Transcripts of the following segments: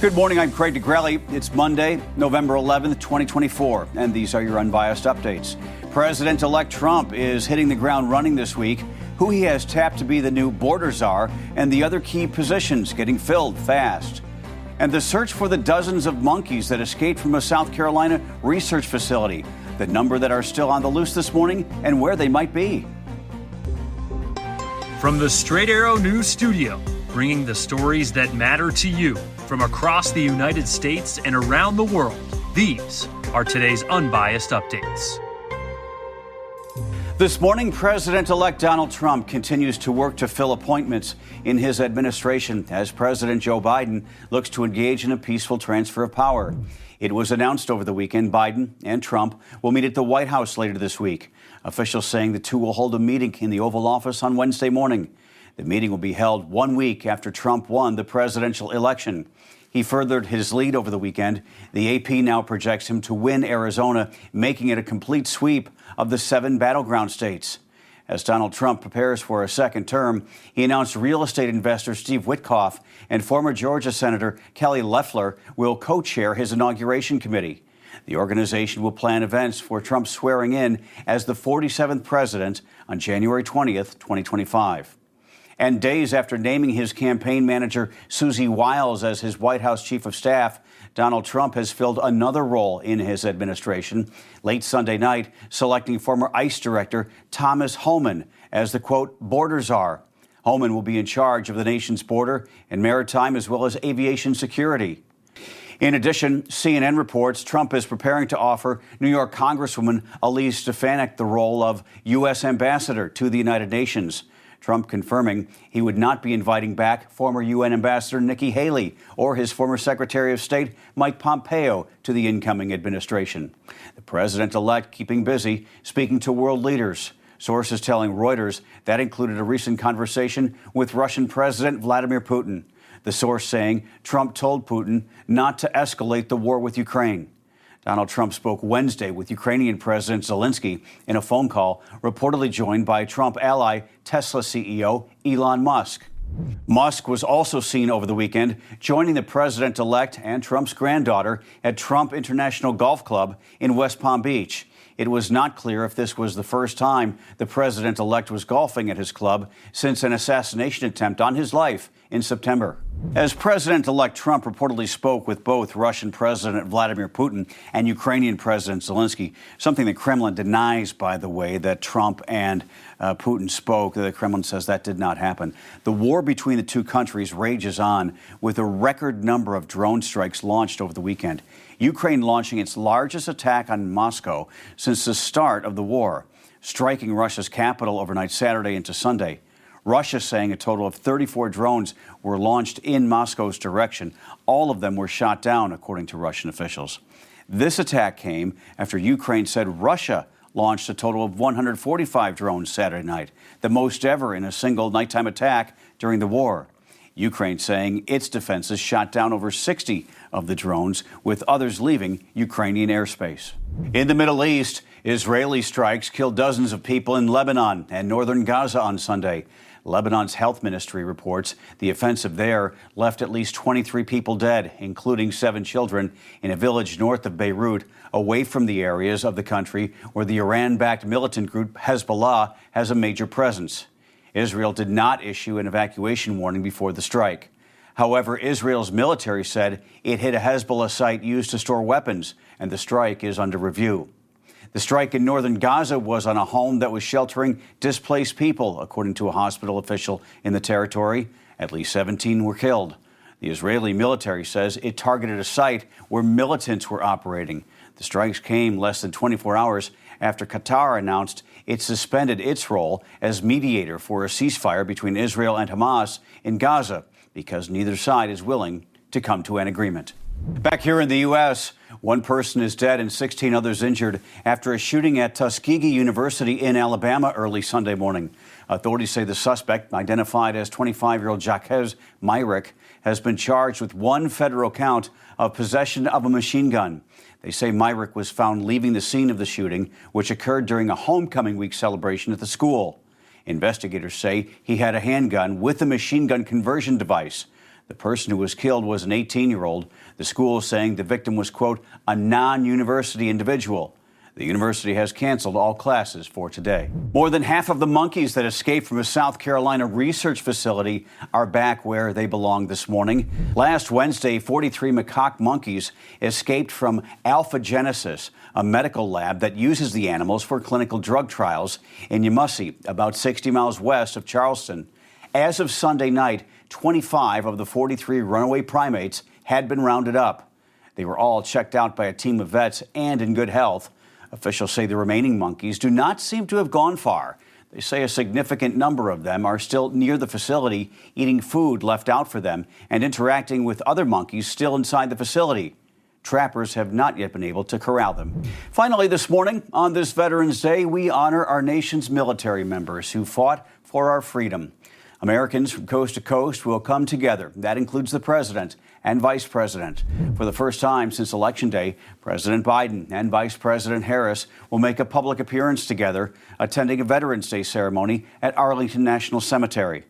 Good morning, I'm Craig DeGrelli. It's Monday, November 11th, 2024, and these are your Unbiased Updates. President-elect Trump is hitting the ground running this week. Who he has tapped to be the new border czar and the other key positions getting filled fast. And the search for the dozens of monkeys that escaped from a South Carolina research facility. The number that are still on the loose this morning and where they might be. From the Straight Arrow News Studio, bringing the stories that matter to you from across the United States and around the world. These are today's Unbiased Updates. This morning, President-elect Donald Trump continues to work to fill appointments in his administration as President Joe Biden looks to engage in a peaceful transfer of power. It was announced over the weekend Biden and Trump will meet at the White House later this week. Officials saying the two will hold a meeting in the Oval Office on Wednesday morning. The meeting will be held 1 week after Trump won the presidential election. He furthered his lead over the weekend. The AP now projects him to win Arizona, making it a complete sweep of the 7 battleground states. As Donald Trump prepares for a second term, he announced real estate investor Steve Witkoff and former Georgia Senator Kelly Loeffler will co-chair his inauguration committee. The organization will plan events for Trump's swearing in as the 47th president on January 20th, 2025. And days after naming his campaign manager, Susie Wiles, as his White House chief of staff, Donald Trump has filled another role in his administration. Late Sunday night, selecting former ICE director Thomas Homan as the, quote, border czar. Homan will be in charge of the nation's border and maritime as well as aviation security. In addition, CNN reports Trump is preparing to offer New York Congresswoman Elise Stefanik the role of U.S. ambassador to the United Nations. Trump confirming he would not be inviting back former UN Ambassador Nikki Haley or his former Secretary of State Mike Pompeo to the incoming administration. The president-elect keeping busy, speaking to world leaders. Sources telling Reuters that included a recent conversation with Russian President Vladimir Putin. The source saying Trump told Putin not to escalate the war with Ukraine. Donald Trump spoke Wednesday with Ukrainian President Zelensky in a phone call, reportedly joined by Trump ally Tesla CEO Elon Musk. Musk was also seen over the weekend joining the president-elect and Trump's granddaughter at Trump International Golf Club in West Palm Beach. It was not clear if this was the first time the president-elect was golfing at his club since an assassination attempt on his life in September. As President-elect Trump reportedly spoke with both Russian President Vladimir Putin and Ukrainian President Zelensky, something the Kremlin denies, by the way, that Trump and Putin spoke. The Kremlin says that did not happen. The war between the two countries rages on with a record number of drone strikes launched over the weekend. Ukraine launching its largest attack on Moscow since the start of the war, striking Russia's capital overnight Saturday into Sunday. Russia saying a total of 34 drones were launched in Moscow's direction. All of them were shot down, according to Russian officials. This attack came after Ukraine said Russia launched a total of 145 drones Saturday night, the most ever in a single nighttime attack during the war. Ukraine saying its defenses shot down over 60 of the drones, with others leaving Ukrainian airspace. In the Middle East, Israeli strikes killed dozens of people in Lebanon and northern Gaza on Sunday. Lebanon's health ministry reports the offensive there left at least 23 people dead, including 7 children, in a village north of Beirut, away from the areas of the country where the Iran-backed militant group Hezbollah has a major presence. Israel did not issue an evacuation warning before the strike. However, Israel's military said it hit a Hezbollah site used to store weapons, and the strike is under review. The strike in northern Gaza was on a home that was sheltering displaced people, according to a hospital official in the territory. At least 17 were killed. The Israeli military says it targeted a site where militants were operating. The strikes came less than 24 hours after Qatar announced it suspended its role as mediator for a ceasefire between Israel and Hamas in Gaza because neither side is willing to come to an agreement. Back here in the U.S., one person is dead and 16 others injured after a shooting at Tuskegee University in Alabama early Sunday morning. Authorities say the suspect, identified as 25-year-old Jaquez Myrick, has been charged with 1 federal count of possession of a machine gun. They say Myrick was found leaving the scene of the shooting, which occurred during a homecoming week celebration at the school. Investigators say he had a handgun with a machine gun conversion device. The person who was killed was an 18-year-old. The school is saying the victim was, quote, a non-university individual. The university has canceled all classes for today. More than half of the monkeys that escaped from a South Carolina research facility are back where they belong this morning. Last Wednesday, 43 macaque monkeys escaped from Alpha Genesis, a medical lab that uses the animals for clinical drug trials in Yamasee, about 60 miles west of Charleston. As of Sunday night, 25 of the 43 runaway primates had been rounded up. They were all checked out by a team of vets and in good health. Officials say the remaining monkeys do not seem to have gone far. They say a significant number of them are still near the facility, eating food left out for them and interacting with other monkeys still inside the facility. Trappers have not yet been able to corral them. Finally, this morning, on this Veterans Day, we honor our nation's military members who fought for our freedom. Americans from coast to coast will come together. That includes the president and vice president. For the first time since Election Day, President Biden and Vice President Harris will make a public appearance together, attending a Veterans Day ceremony at Arlington National Cemetery.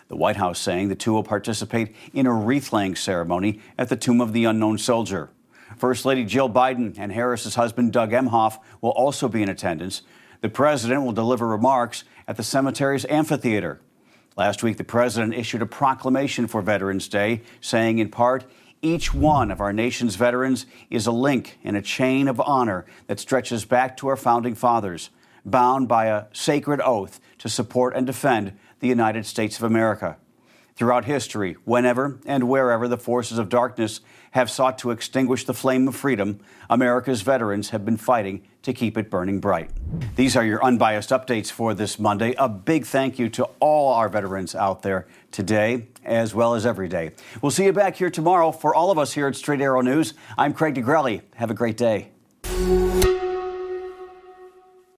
The White House saying the two will participate in a wreath-laying ceremony at the Tomb of the Unknown Soldier. First Lady Jill Biden and Harris's husband Doug Emhoff will also be in attendance. The president will deliver remarks at the cemetery's amphitheater. Last week, the president issued a proclamation for Veterans Day, saying in part, each one of our nation's veterans is a link in a chain of honor that stretches back to our founding fathers, bound by a sacred oath to support and defend the United States of America. Throughout history, whenever and wherever the forces of darkness have sought to extinguish the flame of freedom, America's veterans have been fighting to keep it burning bright. These are your unbiased updates for this Monday. A big thank you to all our veterans out there today, as well as every day. We'll see you back here tomorrow. For all of us here at Straight Arrow News, I'm Craig DeGrelli. Have a great day.